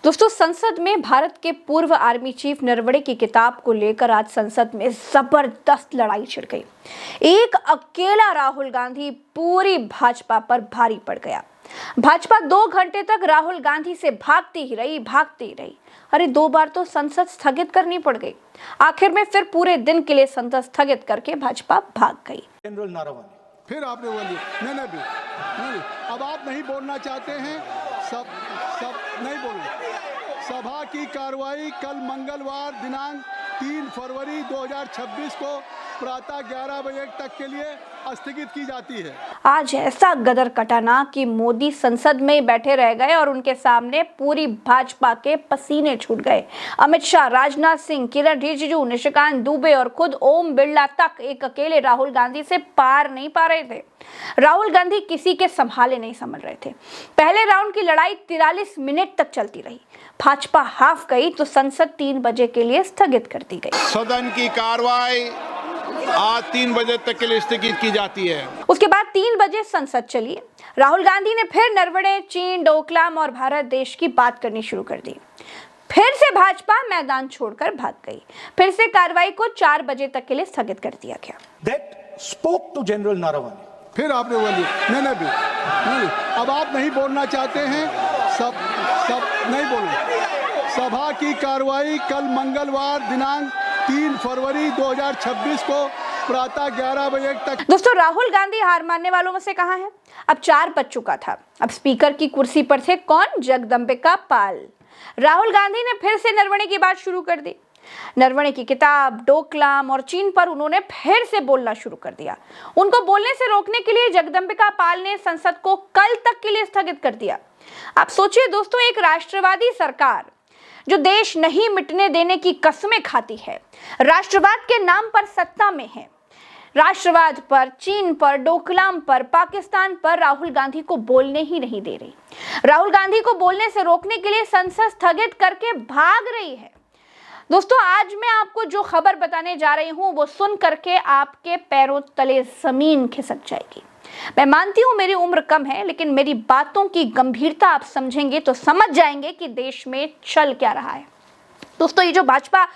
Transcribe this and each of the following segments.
दोस्तों, संसद में भारत के पूर्व आर्मी चीफ नरवणे की किताब को लेकर आज संसद में जबरदस्त लड़ाई छिड़ गई। एक अकेला राहुल गांधी पूरी भाजपा पर भारी पड़ गया। भाजपा 2 घंटे तक राहुल गांधी से भागती ही रही। अरे 2 बार तो संसद स्थगित करनी पड़ गई। आखिर में फिर पूरे दिन के लिए संसद स्थगित करके भाजपा भाग गई। जनरल नारवणे, फिर आपने बोली नहीं, अब आप नहीं बोलना चाहते हैं, सब नहीं बोलना। सभा की कार्रवाई कल मंगलवार दिनांक 3 फरवरी 2026 को प्रातः 11 बजे तक के लिए स्थगित की जाती है। आज ऐसा गदर कटा ना कि मोदी संसद में बैठे रह गए और उनके सामने पूरी भाजपा के पसीने छूट गए। अमित शाह, राजनाथ सिंह, किरण रिजिजू, निशिकांत दुबे और खुद ओम बिरला तक एक अकेले राहुल गांधी से पार नहीं पा रहे थे। राहुल गांधी किसी के संभाले नहीं समझ रहे थे। पहले राउंड की लड़ाई 43 मिनट तक चलती रही। भाजपा हाफ गई तो संसद 3 बजे के लिए स्थगित कर दी गई। सदन की कार्रवाई आज 3 बजे तक के लिए स्थगित की जाती है। उसके बाद 3 बजे संसद चली। राहुल गांधी ने फिर नरवणे, चीन, डोकलाम और भारत देश की बात करनी शुरू कर दी। फिर से भाजपा मैदान छोड़कर भाग गई। फिर से कार्रवाई को 4 बजे तक के लिए स्थगित कर दिया गया। That spoke to general Naravane, फिर आपने बोली नहीं, अब आप नहीं बोलना चाहते हैं, सब नहीं बोलना। सभा की कार्रवाई कल मंगलवार दिनांक 3 फरवरी 2026 को प्रातः 11 बजे तक। दोस्तों, राहुल गांधी हार मानने वालों में से कहां है? अब 4 बज चुका था। अब स्पीकर की कुर्सी पर थे कौन? जगदंबिका पाल। राहुल गांधी ने फिर से नरवणे की बात शुरू कर दी। नरवणे की किताब, डोकलाम और चीन पर उन्होंने फिर से बोलना शुरू कर दिया। उनको बोलने से रोकने के लिए जगदंबिका पाल ने संसद को कल तक के लिए स्थगित कर दिया। आप सोचिए दोस्तों, एक राष्ट्रवादी सरकार जो देश नहीं मिटने देने की कसमें खाती है, राष्ट्रवाद के नाम पर सत्ता में है, राष्ट्रवाद पर, चीन पर, डोकलाम पर, पाकिस्तान पर राहुल गांधी को बोलने ही नहीं दे रही। राहुल गांधी को बोलने से रोकने के लिए संसद स्थगित करके भाग रही है। दोस्तों, आज मैं आपको जो खबर बताने जा रही हूं वो सुन करके आपके पैरों तले जमीन खिसक जाएगी। मैं मानती हूं मेरी उम्र कम है, लेकिन मेरी बातों की गंभीरता आप समझेंगे तो समझ जाएंगे कि देश में चल क्या रहा है। दोस्तों, ये जो भाजपा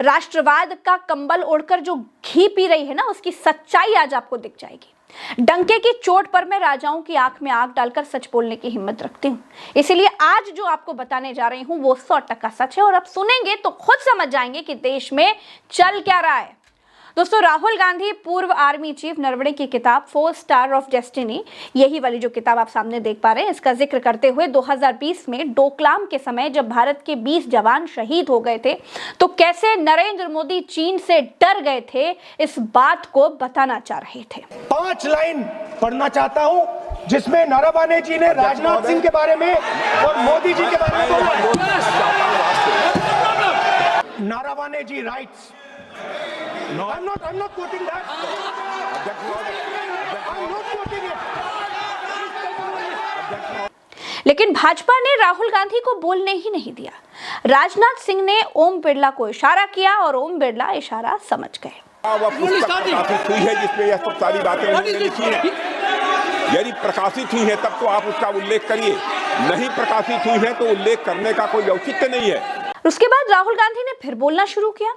राष्ट्रवाद का कंबल ओढ़कर जो घी पी रही है ना, उसकी सच्चाई आज आपको दिख जाएगी। डंके की चोट पर मैं राजाओं की आंख में आंख डालकर सच बोलने की हिम्मत रखती हूँ। इसीलिए आज जो आपको बताने जा रही हूँ वो 100% सच है और आप सुनेंगे तो खुद समझ जाएंगे कि देश में चल क्या रहा है। दोस्तों, राहुल गांधी पूर्व आर्मी चीफ नरवणे की किताब 4 स्टार ऑफ डेस्टिनी, यही वाली जो किताब आप सामने देख पा रहे हैं, इसका जिक्र करते हुए 2020 में डोकलाम के समय जब भारत के 20 जवान शहीद हो गए थे तो कैसे नरेंद्र मोदी चीन से डर गए थे, इस बात को बताना चाह रहे थे। 5 लाइन पढ़ना चाहता हूं जिसमें नारावाने जी ने राजनाथ सिंह के बारे में और मोदी जी के बारे में बोला। नारावाने जी rights, I'm not quoting that. I'm not quoting it. लेकिन भाजपा ने राहुल गांधी को बोलने ही नहीं दिया। राजनाथ सिंह ने ओम बिरला को इशारा किया और ओम बिरला इशारा समझ गए। वह पुस्तक प्रकाशित हुई है जिसमें यह सब सारी बातें उन्होंने लिखी हैं। यदि प्रकाशित हुई है तब तो आप उसका उल्लेख करिए, नहीं प्रकाशित हुई है तो उल्लेख करने का कोई औचित्य नहीं है। उसके बाद राहुल गांधी ने फिर बोलना शुरू किया।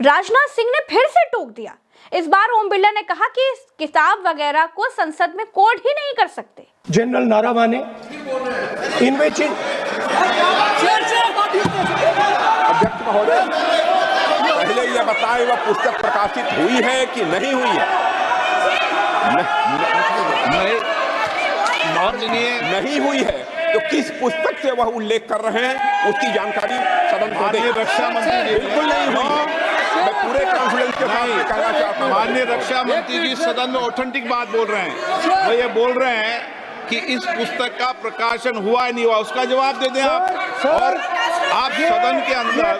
राजनाथ सिंह ने फिर से टोक दिया। इस बार ओम बिरला ने कहा कि इस किताब वगैरह को संसद में कोड ही नहीं कर सकते। जनरल नारावाने इन विच अध्यक्ष महोदय, पहले यह बताएं वह पुस्तक प्रकाशित हुई है कि नहीं हुई है? नहीं हुई है तो किस पुस्तक से वह उल्लेख कर रहे हैं उसकी जानकारी सदन को दें। रक्षा मंत्री बिल्कुल नहीं हुई। मैं पूरे कॉन्फिडेंस के साथ कहना चाहता हूं, माननीय रक्षा मंत्री जी सदन में ऑथेंटिक बात बोल रहे हैं। वो ये बोल रहे हैं कि इस पुस्तक का प्रकाशन हुआ है नहीं हुआ, उसका जवाब दे दें आप। और आप सदन के अंदर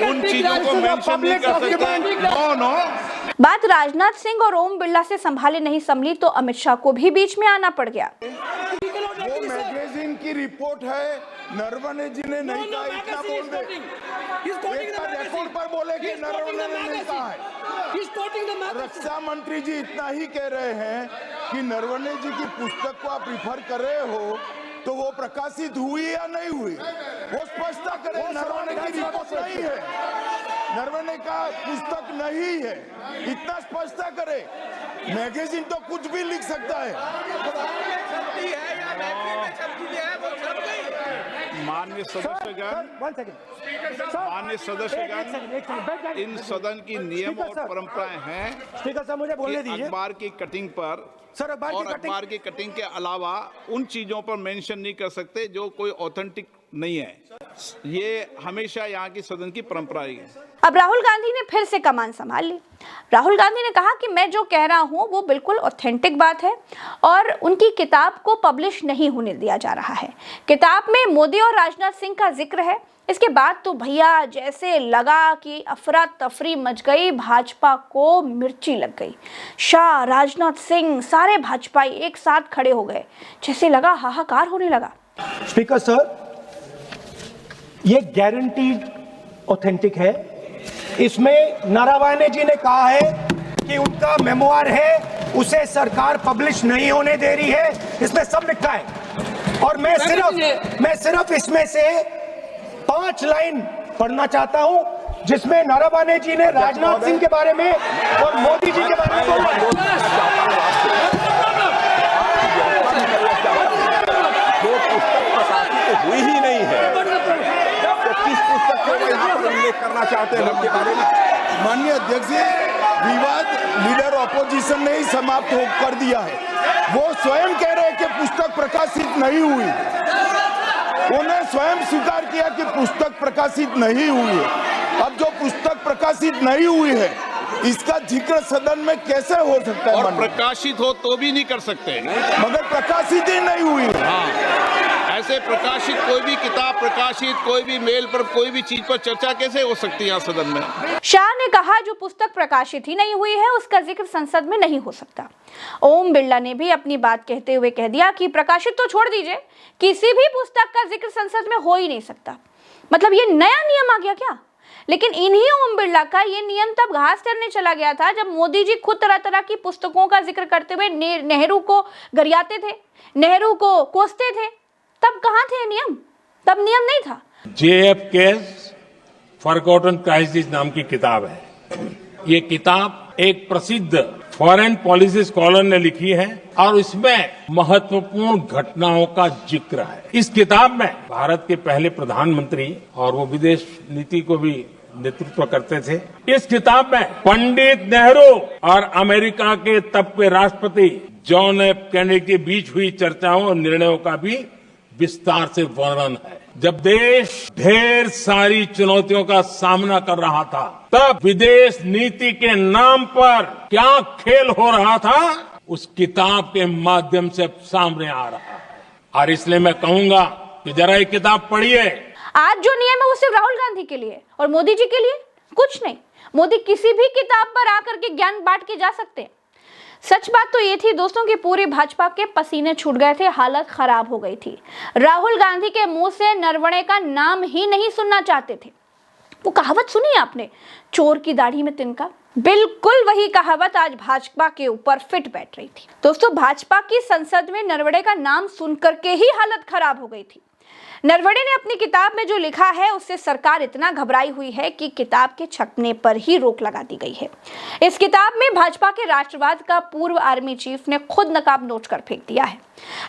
उन चीजों को मेंशन नहीं कर सकते। नो। बात राजनाथ सिंह और ओम बिरला से संभाले नहीं संभली तो अमित शाह को भी बीच में आना पड़ गया। वो मैगजीन की रिपोर्ट है, नरवणे जी ने नहीं कहा, इतना बोल दे। रिकॉर्ड पर बोले कि नरवणे ने नहीं कहा है। रक्षा मंत्री जी इतना ही कह रहे हैं कि नरवणे जी की पुस्तक को आप रिफर कर रहे हो तो वो प्रकाशित हुई या नहीं हुई, वो स्पष्टता करें। नरवणे की रिपोर्ट नहीं है, नरवणे का पुस्तक नहीं है, इतना स्पष्टता करे। मैगजीन तो कुछ भी लिख सकता है। माननीय सदस्यगण, माननीय सदस्यगण, इन सदन की नियम और परंपराएं हैं। स्पीकर साहब मुझे बोलने दीजिए। अखबार की कटिंग पर सर, अखबार की कटिंग के अलावा उन चीजों पर मेंशन नहीं कर सकते जो कोई ऑथेंटिक नहीं है। ये हमेशा यहाँ की सदन की परंपरा ही है। अब राहुल गांधी ने फिर से कमान संभाल ली। राहुल गांधी ने कहा कि मैं जो कह रहा हूं वो बिल्कुल ऑथेंटिक बात है और उनकी किताब को पब्लिश नहीं होने दिया जा रहा है। किताब में मोदी और राजनाथ सिंह का जिक्र है। इसके बाद तो भैया जैसे लगा कि अफरा तफरी मच गई, भाजपा को मिर्ची लग गई। शाह, राजनाथ सिंह, सारे भाजपाई एक साथ खड़े हो गए, जैसे लगा हाहाकार होने लगा। स्पीकर सर, ये गारंटीड ऑथेंटिक है। इसमें नारावाने जी ने कहा है कि उनका मेमोआर है, उसे सरकार पब्लिश नहीं होने दे रही है, इसमें सब लिखा है। और मैं सिर्फ इसमें से 5 लाइन पढ़ना चाहता हूं, जिसमें नारावाने जी ने राजनाथ सिंह के बारे में और मोदी जी के बारे में बोला है। जो पुस्तक प्रकाशित हुई ही नहीं है, तो किस पुस्तक को यहाँ पर उल्लेख करना चाहते हैं उनके बारे में? माननीय अध्यक्ष जी, विवाद लीडर ऑपोजिशन ने ही समाप्त कर दिया है। वो स्वयं कह रहे हैं कि पुस्तक प्रकाशित नहीं हुई। उन्होंने स्वयं स्वीकार किया कि पुस्तक प्रकाशित नहीं हुई है। अब जो पुस्तक प्रकाशित नहीं हुई है, इसका जिक्र सदन में कैसे हो सकता है? और प्रकाशित हो तो भी नहीं कर सकते, मगर प्रकाशित ही नहीं हुई है। हाँ, ऐसे प्रकाशित कोई भी किताब प्रकाशित, कोई भी मेल पर, कोई भी चीज पर चर्चा कैसे हो सकती है यहाँ सदन में? शाह ने कहा जो पुस्तक प्रकाशित ही नहीं हुई है उसका जिक्र संसद में नहीं हो सकता। ओम बिरला ने भी अपनी बात कहते हुए कह दिया कि प्रकाशित तो छोड़ दीजिए, किसी भी पुस्तक का जिक्र संसद में हो ही नहीं सकता। मतलब ये नया नियम आ गया क्या? लेकिन इन्हीं ओम बिरला का ये नियम तब घास करने चला गया था जब मोदी जी खुद तरह तरह की पुस्तकों का जिक्र करते हुए नेहरू को गरियाते थे, नेहरू को कोसते थे। तब कहाँ थे नियम? तब नियम नहीं था। JF केस फॉरगॉटन क्राइसिस नाम की किताब है। ये किताब एक प्रसिद्ध फॉरेन पॉलिसी स्कॉलर ने लिखी है और इसमें महत्वपूर्ण घटनाओं का जिक्र है। इस किताब में भारत के पहले प्रधानमंत्री और वो विदेश नीति को भी नेतृत्व करते थे। इस किताब में पंडित नेहरू और अमेरिका के तब के राष्ट्रपति जॉन एफ कैनेडी के बीच हुई चर्चाओं और निर्णयों का भी विस्तार से वर्णन है। जब देश ढेर सारी चुनौतियों का सामना कर रहा था, तब विदेश नीति के नाम पर क्या खेल हो रहा था, उस किताब के माध्यम से सामने आ रहा है। और इसलिए मैं कहूंगा कि जरा ये किताब पढ़िए। आज जो नियम है वो सिर्फ राहुल गांधी के लिए और मोदी जी के लिए, कुछ नहीं। मोदी किसी भी किताब पर आकर के ज्ञान बांट के जा सकते हैं। सच बात तो ये थी दोस्तों कि पूरे भाजपा के पसीने छूट गए थे, हालत खराब हो गई थी। राहुल गांधी के मुंह से नरवणे का नाम ही नहीं सुनना चाहते थे। वो कहावत सुनी आपने, चोर की दाढ़ी में तिनका? बिल्कुल वही कहावत आज भाजपा के ऊपर फिट बैठ रही थी। दोस्तों, भाजपा की संसद में नरवणे का नाम सुनकर के ही हालत खराब हो गई थी। नरवणे ने अपनी किताब में जो लिखा है उससे सरकार इतना घबराई हुई है कि किताब के छपने पर ही रोक लगा दी गई है। इस किताब में भाजपा के राष्ट्रवाद का पूर्व आर्मी चीफ ने खुद नकाब नोच कर फेंक दिया है।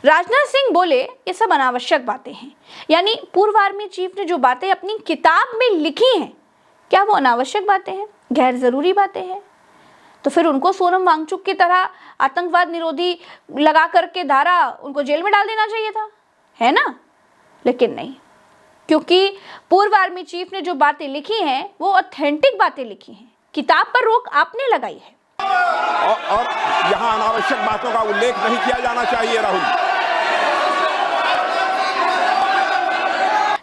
राजनाथ सिंह बोले ये सब अनावश्यक बातें हैं, यानी पूर्व आर्मी चीफ ने जो बातें अपनी किताब में लिखी हैं, क्या वो अनावश्यक बातें हैं, गैर जरूरी बातें हैं? तो फिर उनको सोनम वांगचुक की तरह आतंकवाद निरोधी लगा करके धारा उनको जेल में डाल देना चाहिए था, है ना? लेकिन नहीं, क्योंकि पूर्व आर्मी चीफ ने जो बातें लिखी हैं वो ऑथेंटिक बातें लिखी हैं। किताब पर रोक आपने लगाई है और यहाँ अनावश्यक बातों का उल्लेख नहीं किया जाना चाहिए।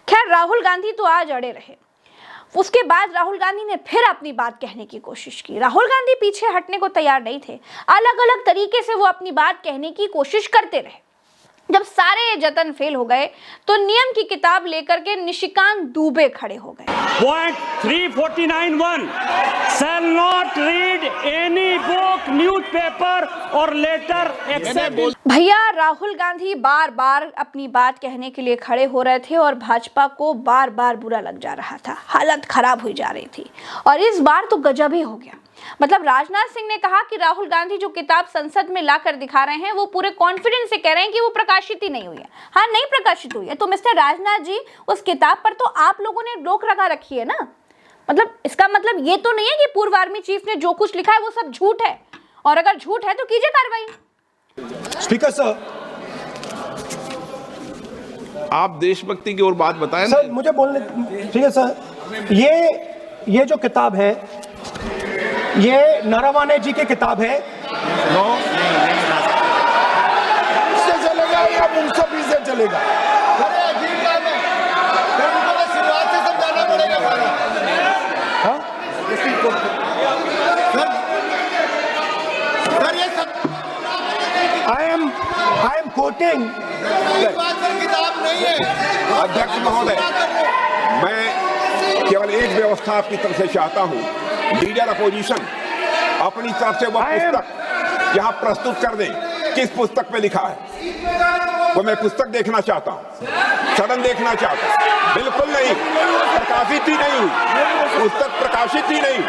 खैर, राहुल गांधी तो आज अड़े रहे। उसके बाद राहुल गांधी ने फिर अपनी बात कहने की कोशिश की। राहुल गांधी पीछे हटने को तैयार नहीं थे। अलग अलग तरीके से वो अपनी बात कहने की कोशिश करते रहे। जब सारे जतन फेल हो गए तो नियम की किताब लेकर के निशिकांत दुबे खड़े हो गए। Point 349(1) shall not read any book, newspaper or letter except in भैया राहुल गांधी बार बार अपनी बात कहने के लिए खड़े हो रहे थे और भाजपा को बार बार बुरा लग जा रहा था, हालत खराब हुई जा रही थी। और इस बार तो गजब ही हो गया। मतलब राजनाथ सिंह ने कहा कि राहुल गांधी जो किताब संसद में लाकर दिखा रहे हैं वो पूरे कॉन्फिडेंस से कह रहे हैं कि वो प्रकाशित ही नहीं हुई है। हाँ, नहीं प्रकाशित हुई है तो मिस्टर राजनाथ जी उस किताब पर तो आप लोगों ने रोक लगा रखी है ना। मतलब इसका मतलब ये तो नहीं है कि पूर्व आर्मी चीफ ने जो कुछ लिखा है वो सब झूठ है, और अगर झूठ है तो कीजिए कार्रवाई। स्पीकर सर, आप देशभक्ति की ओर बात बताएं सर मुझे बोलने, ठीक है सर, ये जो किताब है ये नारावाने जी की किताब है। नो, इससे चलेगा या मुंसफी से चलेगा? I am quoting. अध्यक्ष महोदय, मैं केवल एक व्यवस्था आपकी तरफ से चाहता हूं, लीडर अपोजिशन अपनी तरफ से वह पुस्तक यहाँ प्रस्तुत कर दे। किस पुस्तक पे लिखा है वो मैं पुस्तक देखना चाहता हूँ, सदन देखना चाहता हूँ। बिल्कुल नहीं, प्रकाशित ही नहीं हुई पुस्तक, प्रकाशित ही नहीं।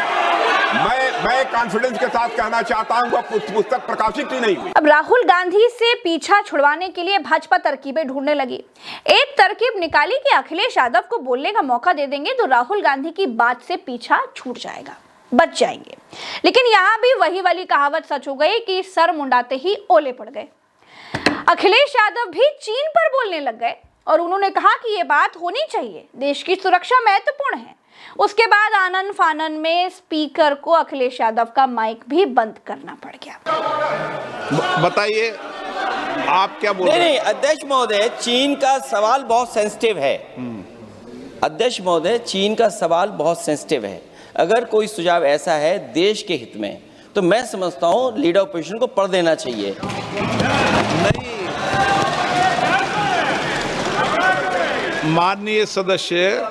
मैं कॉन्फिडेंस के साथ कहना चाहता हूँ वह पुस्तक प्रकाशित ही नहीं हुई। अब राहुल गांधी से पीछा छुड़वाने के लिए भाजपा तरकीबें ढूंढने लगी। एक तरकीब निकाली कि अखिलेश यादव को बोलने का मौका दे देंगे तो राहुल गांधी की बात से पीछा छूट जाएगा, बच जाएंगे। लेकिन यहाँ भी वही वाली कहावत सच हो गई कि सर मुंडाते ही ओले पड़ गए। अखिलेश यादव भी चीन पर बोलने लग गए और उन्होंने कहा कि ये बात होनी चाहिए, देश की सुरक्षा महत्वपूर्ण है। उसके बाद आनन फानन में स्पीकर को अखिलेश यादव का माइक भी बंद करना पड़ गया। बताइए आप क्या बोल रहे हैं? नहीं, अध्यक्ष महोदय, चीन का सवाल बहुत सेंसिटिव है। अध्यक्ष महोदय, चीन का सवाल बहुत सेंसिटिव है। अगर कोई सुझाव ऐसा है देश के हित में तो मैं समझता हूं लीडर ऑपोजिशन को पढ़ देना चाहिए। नहीं, माननीय सदस्य,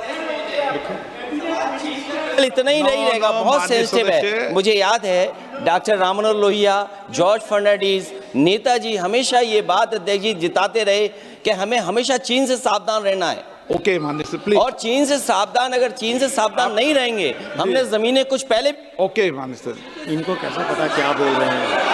इतना ही नहीं रहेगा, बहुत सेंसिटिव है। मुझे याद है डॉक्टर राम मनोहर लोहिया, जॉर्ज फर्नांडिस, नेताजी हमेशा ये बात अध्यक्ष जी जिताते रहे कि हमें हमेशा चीन से सावधान रहना है। ओके माननीय सर, प्लीज। और चीन से सावधान, अगर चीन से सावधान नहीं रहेंगे, हमने जमीनें कुछ पहले। ओके माननीय सर, इनको कैसे पता क्या बोल रहे हैं?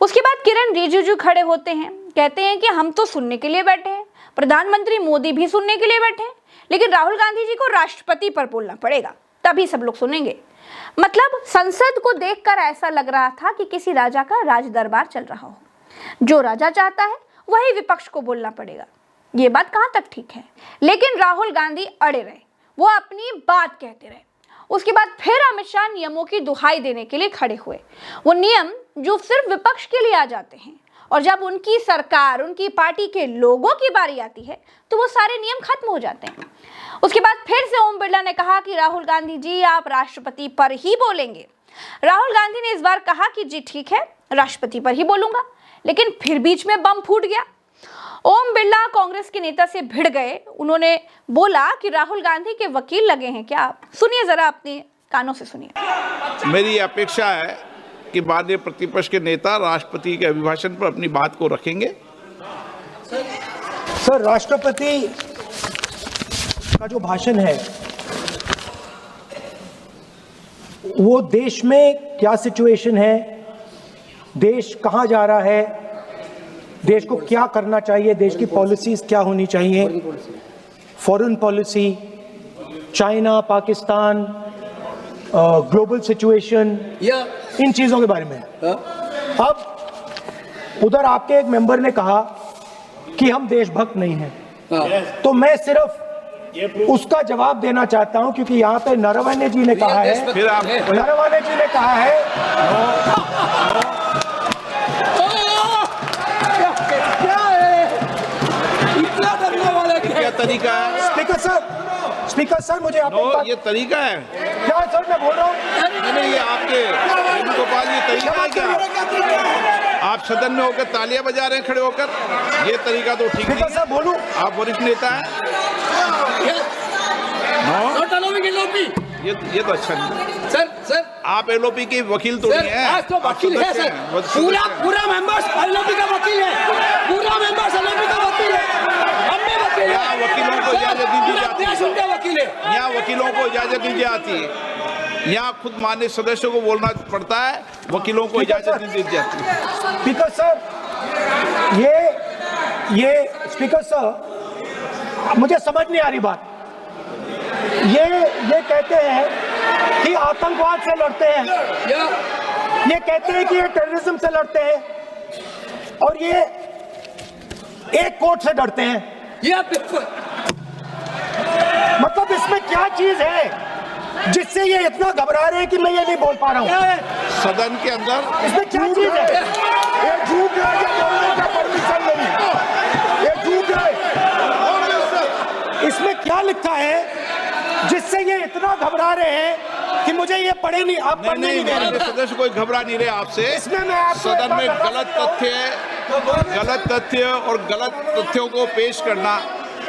उसके बाद किरण रिजिजू खड़े होते हैं, कहते हैं कि हम तो सुनने के लिए बैठे हैं, प्रधानमंत्री मोदी भी सुनने के लिए बैठे हैं, लेकिन राहुल गांधी जी को राष्ट्रपति पर बोलना पड़ेगा तभी सब लोग सुनेंगे। मतलब संसद को देखकर ऐसा लग रहा था कि किसी राजा का राज दरबार चल रहा हो, जो राजा चाहता है वही विपक्ष को बोलना पड़ेगा। ये बात कहां तक ठीक है? लेकिन राहुल गांधी अड़े रहे, वो अपनी बात कहते रहे। उसके बाद फिर अमित शाह नियमों की दुहाई देने के लिए खड़े हुए, वो नियम जो सिर्फ विपक्ष के लिए आ जाते हैं, और जब उनकी सरकार, उनकी पार्टी के लोगों की बारी आती है तो वो सारे नियम खत्म हो जाते हैं। उसके बाद फिर से ओम बिरला ने कहा कि राहुल गांधी जी आप राष्ट्रपति पर ही बोलेंगे। राहुल गांधी ने इस बार कहा कि जी ठीक है, राष्ट्रपति पर ही बोलूंगा, लेकिन फिर बीच में बम फूट गया। ओम बिरला कांग्रेस के नेता से भिड़ गए। उन्होंने बोला कि राहुल गांधी के वकील लगे हैं क्या आप? सुनिए जरा, अपने कानों से सुनिए। मेरी अपेक्षा है कि माननीय प्रतिपक्ष के नेता राष्ट्रपति के अभिभाषण पर अपनी बात को रखेंगे। सर, राष्ट्रपति का जो भाषण है वो देश में क्या सिचुएशन है, देश कहां जा रहा है, देश को क्या करना चाहिए, देश की पॉलिसीज क्या होनी चाहिए, foreign policy, China, Pakistan, global situation, इन चीजों के बारे में। अब उधर आपके एक मेंबर ने कहा कि हम देशभक्त नहीं हैं, तो मैं सिर्फ उसका जवाब देना चाहता हूं, क्योंकि यहाँ पे नरवणे जी ने कहा है, नरवणे जी ने कहा है क्या तरीका है? स्पीकर स्पीकर सर मुझे आपकी नो, बात- ये तरीका है। क्या सर मैं बोल रहा हूँ? नहीं, ये आपके वेणुगोपाल, ये तरीका है क्या? आप सदन में होकर तालियां बजा रहे हैं खड़े होकर, ये तरीका तो ठीक नहीं स्पीकर साहब बोलूं? है। आप वरिष्ठ नेता हैं। नो, ये तो अच्छा नहीं। सर आप एलओपी के वकील तो नहीं है। आज तो आप वकील है सदस्य सर, हैं, पूरा मेंबर्स एलओपी का वकील है, पूरा मेंबर्स एलओपी का वकील है, हम भी वकील यहाँ हैं। वकीलों को इजाजत दी पूरा जाती देश उनका है। वकील है। यहाँ वकीलों को इजाजत दी जाती है, यहाँ खुद माननीय सदस्यों को बोलना पड़ता है, वकीलों को इजाजत नहीं दी जाती है। स्पीकर सर ये स्पीकर सर मुझे समझ नहीं आ रही बात। ये कहते हैं कि आतंकवाद से लड़ते हैं, ये कहते हैं कि ये टेररिज्म से लड़ते हैं, और ये एक कोर्ट से डरते हैं। मतलब इसमें क्या चीज है जिससे ये इतना घबरा रहे हैं कि मैं ये नहीं बोल पा रहा हूँ? सदन के अंदर इसमें क्या चीज है? ये झूठ है, ये बोलने का परमिशन नहीं, ये झूठ है। इसमें क्या लिखा है जिससे ये इतना घबरा रहे हैं कि मुझे ये पढ़े नहीं, आप पढ़ने नहीं दे रहे। सदस्य कोई घबरा नहीं रहे आपसे। इसमें मैं आपको सदन में एक बात गलत बता सकता तथ्य और गलत तथ्यों को पेश करना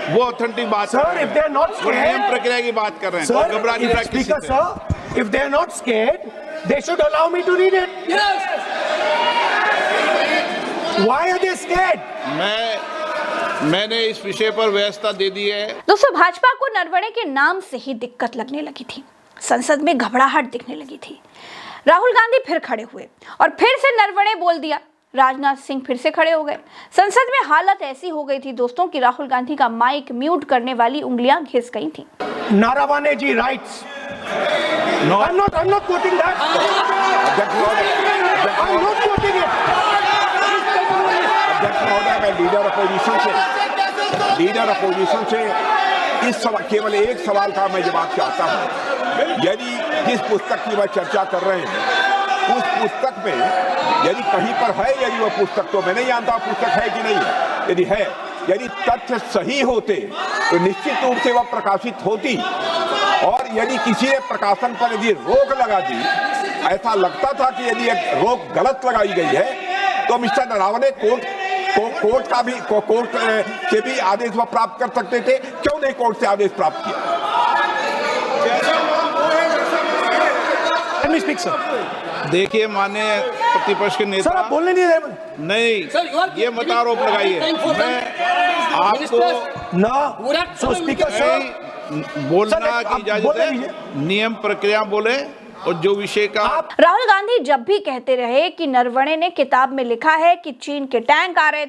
वो ऑथेंटिक बात Sir, if they are not वो नियम scared, प्रक्रिया की बात कर रहे हैं। Sir, कोई घबरा नहीं रहा किसी Speaker से। sir, if they are not scared, they should allow me to read it. Why are they scared? मैंने इस विषय पर व्यवस्था दे दी है। दोस्तों, भाजपा को नरवणे के नाम से ही दिक्कत लगने लगी थी, संसद में घबराहट दिखने लगी थी। राहुल गांधी फिर खड़े हुए और फिर से नरवणे बोल दिया। राजनाथ सिंह फिर से खड़े हो गए। संसद में हालत ऐसी हो गई थी दोस्तों कि राहुल गांधी का माइक म्यूट करने वाली उंगलियां घिस गई थी। Naravane ji writes. No. I'm not quoting that. I'm not quoting it. अध्यक्ष महोदय, मैं लीडर अपोजिशन से इस सवाल, केवल एक सवाल का मैं जवाब चाहता हूँ। यदि जिस पुस्तक की वह चर्चा कर रहे हैं उस पुस्तक में यदि कहीं पर है, यदि वह पुस्तक, तो मैं नहीं जानता पुस्तक है कि नहीं है, यदि है, यदि तथ्य सही होते तो निश्चित रूप से वह प्रकाशित होती, और यदि किसी ने प्रकाशन पर यदि रोक लगा दी, ऐसा लगता था कि यदि एक रोक गलत लगाई गई है, तो मिस्टर नरावने कोर्ट से भी आदेश वह प्राप्त कर सकते थे। क्यों नहीं कोर्ट से आदेश प्राप्त किया? Let me speak, sir. देखिए, माननीय प्रतिपक्ष के सर नेता, आप बोलने नहीं दे रहे। नहीं, ये मत आरोप लगाइए। मैं आपको ना सो स्पीकर सर बोलना सर, की आप इजाजत बोले है, लीजिए। नियम प्रक्रिया बोले, और जो विषय का राहुल गांधी जब भी कहते रहे कि नरवणे ने किताब में लिखा है कि चीन के टैंक आ रहे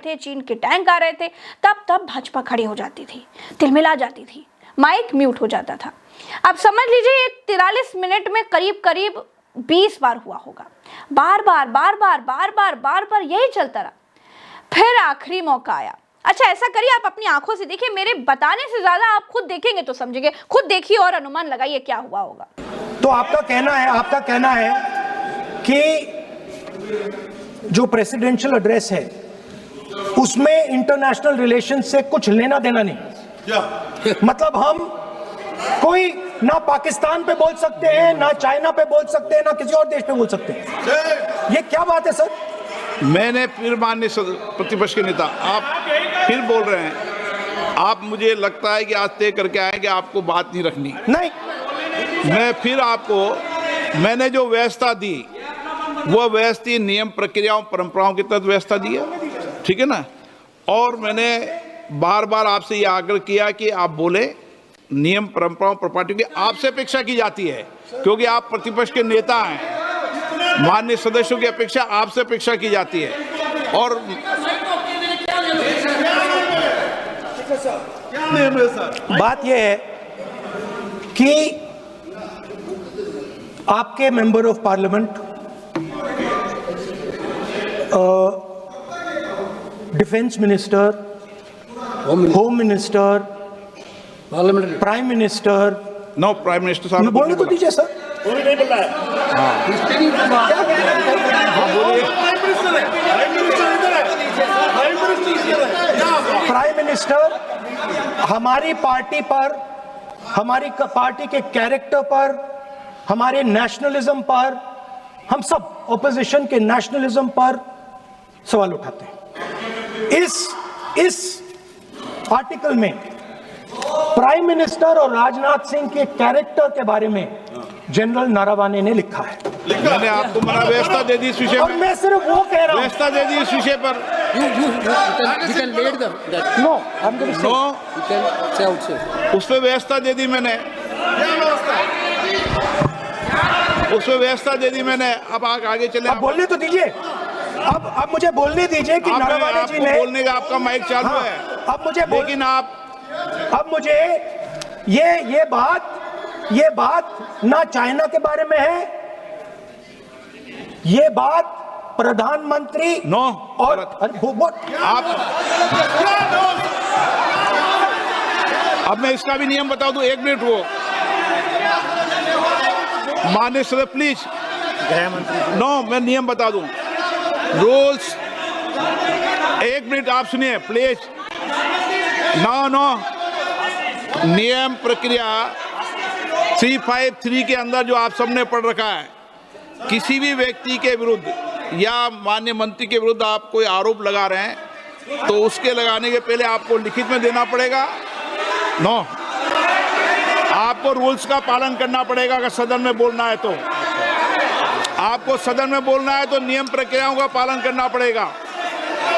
थे, तब भाजपा खड़ी हो जाती थी, तिलमिला जाती थी, माइक म्यूट हो जाता था। अब समझ लीजिए 43 मिनट में करीब 20 बार हुआ होगा। बार बार यही चलता रहा। फिर आखिरी मौका आया। अच्छा, ऐसा करिए, आप अपनी आंखों से देखिए, मेरे बताने से ज्यादा आप खुद देखेंगे तो समझेंगे। खुद देखिए और अनुमान लगाइए क्या हुआ होगा। तो आपका कहना है कि जो प्रेसिडेंशियल एड्रेस है उसमें इंटरनेशनल रिलेशन से कुछ लेना देना नहीं। मतलब हम कोई ना पाकिस्तान पे बोल सकते हैं, ना चाइना पे बोल सकते हैं, ना किसी और देश पे बोल सकते हैं। ये क्या बात है सर? मैंने फिर माननीय प्रतिपक्ष के नेता, आप फिर बोल रहे हैं। आप, मुझे लगता है कि आज तय करके आए कि आपको बात नहीं रखनी। नहीं, मैं फिर आपको, मैंने जो व्यवस्था दी वो व्यवस्था नियम प्रक्रियाओं परंपराओं के तहत व्यवस्था दी है, ठीक है ना। और मैंने बार बार आपसे ये आग्रह किया कि आप बोले, नियम परंपराओं प्रॉपर्टी की आपसे अपेक्षा की जाती है, क्योंकि आप प्रतिपक्ष के नेता हैं। माननीय सदस्यों की अपेक्षा आपसे अपेक्षा की जाती है। और बात यह है कि आपके member of parliament, defence minister, home minister, prime minister, no, prime minister साहब बोलने तो दीजिए सर। प्राइम मिनिस्टर हमारी पार्टी पर हमारी पार्टी के कैरेक्टर पर, हमारे नेशनलिज्म पर, हम सब ऑपोजिशन के नेशनलिज्म पर सवाल उठाते हैं। इस आर्टिकल में प्राइम मिनिस्टर और राजनाथ सिंह के कैरेक्टर के बारे में जनरल नारावाने ने लिखा है। मैंने आपको मना व्यवस्था दे दी इस विषय और में, मैं सिर्फ वो कह रहा हूं, व्यवस्था दे दी इस विषय पर। उस पर व्यवस्था दे दी मैंने, उस पर व्यवस्था दे दी मैंने। अब आगे चले, अब बोलने तो दीजिए। अब मुझे बोलने दीजिए कि नारावाने जी ने, बोलने का आपका माइक चालू है। अब मुझे, लेकिन अब मुझे ये बात ना चाइना के बारे में है, ये बात प्रधानमंत्री और आप, अब मैं इसका भी नियम बता दूं, 1 मिनट वो माननीय सर प्लीज, मैं नियम बता दूं, रूल्स। 1 मिनट आप सुनिए प्लीज। नो नियम प्रक्रिया 353 के अंदर जो आप सबने पढ़ रखा है, किसी भी व्यक्ति के विरुद्ध या माननीय मंत्री के विरुद्ध आप कोई आरोप लगा रहे हैं तो उसके लगाने के पहले आपको लिखित में देना पड़ेगा। आपको रूल्स का पालन करना पड़ेगा। अगर सदन में बोलना है तो आपको सदन में बोलना है तो नियम प्रक्रियाओं का पालन करना पड़ेगा।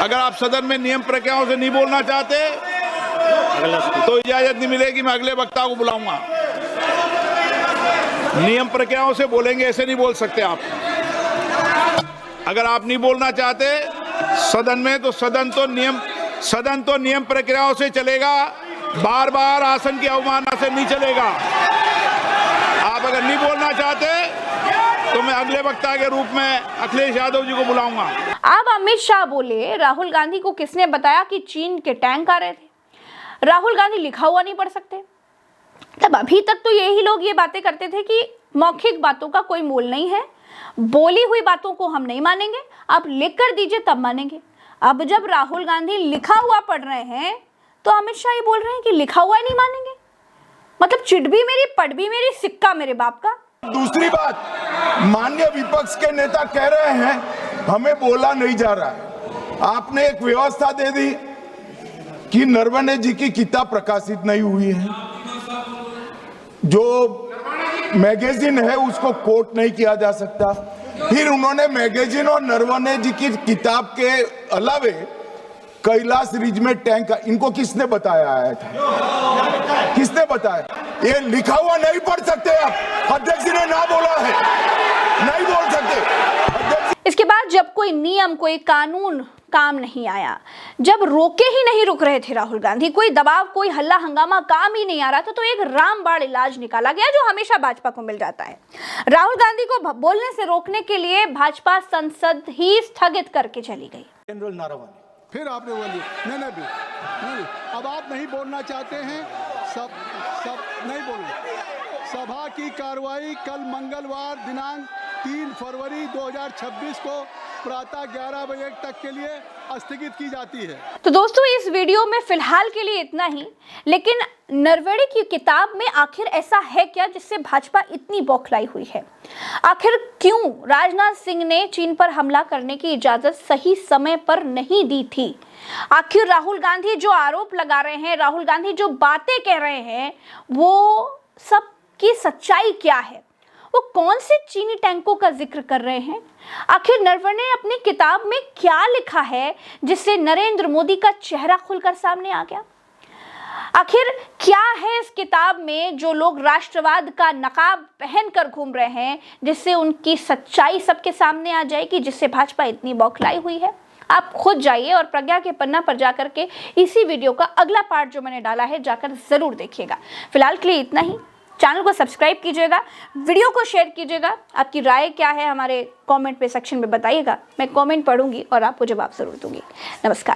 अगर आप सदन में नियम प्रक्रियाओं से नहीं बोलना चाहते तो इजाजत नहीं मिलेगी, मैं अगले वक्ता को बुलाऊंगा। नियम प्रक्रियाओं से बोलेंगे, ऐसे नहीं बोल सकते आप। अगर आप नहीं बोलना चाहते सदन में तो सदन तो नियम प्रक्रियाओं से चलेगा, बार बार आसन की अवमानना से नहीं चलेगा। आप अगर नहीं बोलना चाहते तो मैं अगले वक्ता के रूप में अखिलेश यादव जी को बुलाऊंगा। अब अमित शाह बोले राहुल गांधी को किसने बताया कि चीन के टैंक आ रहे थे? राहुल गांधी लिखा हुआ नहीं पढ़ सकते। तब अभी तक तो यही लोग ये बातें करते थे कि मौखिक बातों का कोई मोल नहीं है, बोली हुई बातों को हम नहीं मानेंगे, आप लिख कर दीजिए तब मानेंगे। अब जब राहुल गांधी लिखा हुआ पढ़ रहे हैं तो अमित शाह ये बोल रहे हैं कि लिखा हुआ ही नहीं मानेंगे। मतलब चिट भी मेरी, पढ़ भी मेरी, सिक्का मेरे बाप का। दूसरी बात, माननीय विपक्ष के नेता कह रहे हैं हमें बोला नहीं जा रहा है। आपने एक व्यवस्था दे दी कि नरवणे जी की किताब प्रकाशित नहीं हुई है, जो मैगजीन है उसको कोट नहीं किया जा सकता। फिर उन्होंने मैगजीन और नरवणे जी की किताब के अलावे कैलाश रिज में टैंक, इनको किसने बताया आया था? किसने बताया? ये लिखा हुआ नहीं पढ़ सकते आप। अध्यक्ष जी ने ना बोला है, नहीं बोल सकते। इसके बाद जब कोई नियम, कोई कानून काम नहीं आया, जब रोके ही नहीं रुक रहे थे राहुल गांधी, कोई दबाव, कोई हल्ला हंगामा काम ही नहीं आ रहा था, तो एक रामबाण इलाज निकाला गया जो हमेशा भाजपा को मिल जाता है। राहुल गांधी को बोलने से रोकने के लिए भाजपा संसद ही स्थगित करके चली गई। जनरल नारावाने, फिर आपने बोल दिया। नहीं, अब आप नहीं बोलना चाहते हैं, सब नहीं बोलना। सभा की कार्रवाई कल मंगलवार दिनांक 3 फरवरी 2026 को प्रातः 11 बजे तक के लिए स्थगित की जाती है। तो दोस्तों इस वीडियो में फिलहाल के लिए इतना ही, लेकिन नरवणे की किताब में आखिर ऐसा है क्या जिससे भाजपा इतनी बौखलाई हुई है? आखिर क्यों राजनाथ सिंह ने चीन पर हमला करने की इजाजत सही समय पर नहीं दी थी? आखिर राहुल गांधी जो आरोप लगा रहे हैं, राहुल गांधी जो बातें कह रहे हैं, वो सब की सच्चाई क्या है? वो कौन से चीनी टैंकों का जिक्र कर रहे हैं? आखिर नरवणे ने अपनी किताब में क्या लिखा है जिससे नरेंद्र मोदी का चेहरा खुलकर सामने आ गया? आखिर क्या है इस किताब में जो लोग राष्ट्रवाद का नकाब पहनकर घूम रहे हैं, जिससे उनकी सच्चाई सबके सामने आ जाएगी, जिससे भाजपा इतनी बौखलाई हुई है? आप खुद जाइए और प्रज्ञा के पन्ना पर जाकर के इसी वीडियो का अगला पार्ट जो मैंने डाला है जाकर जरूर देखिएगा। फिलहाल के लिए इतना ही। चैनल को सब्सक्राइब कीजिएगा, वीडियो को शेयर कीजिएगा। आपकी राय क्या है हमारे कमेंट पे सेक्शन में बताइएगा, मैं कमेंट पढ़ूंगी और आपको जवाब जरूर दूंगी। नमस्कार।